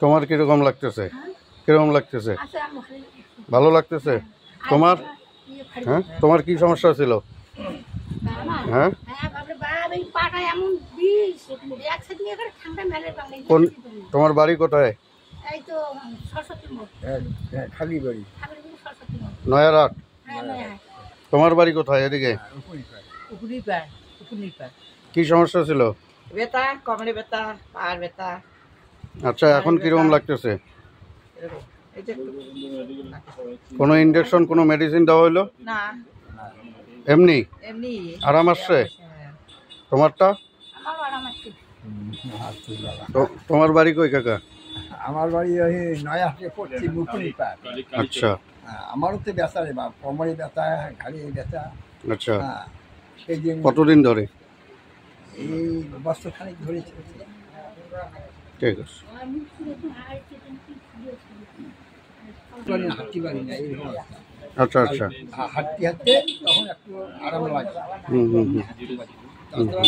তোমার কিরকম লাগতেছে? কিরকম লাগতেছে? ভালো লাগতেছে তোমার? হ্যাঁ, তোমার কি সমস্যা ছিল? হ্যাঁ, কোন তোমার বাড়ি কোথায়? নয়ারহাট। তোমার বাড়ি কোথায়? এদিকে। কি সমস্যা ছিল? ব্যথা, কোমরে ব্যথা, পায়ের ব্যথা। আচ্ছা, এখন কিরকম লাগতেছে? কোনো ইনজেকশন, কোনো মেডিসিন দেওয়া হইলো? না, এমনি এমনি আরাম আসছে? তোমারটা? তোমার বাড়ি কই কাকা? আমার বাড়ি ওই নয়াহাটে পশ্চিম মুকুলিপাড়। আচ্ছা, আমারও তো ব্যথা রে বাপ, কোমরে ব্যথা, ঘাড়ে ব্যথা। আচ্ছা, সেই দিন কতদিন ধরে? এই বছরখানেক ধরেছে। ঠিক আছে। হাঁটতে পারি না এইরকম অবস্থা। আচ্ছা, আচ্ছা। হাঁটতে হাঁটতে তখন একটু আরাম লাগে। হুম হুম হুম। তাছাড়া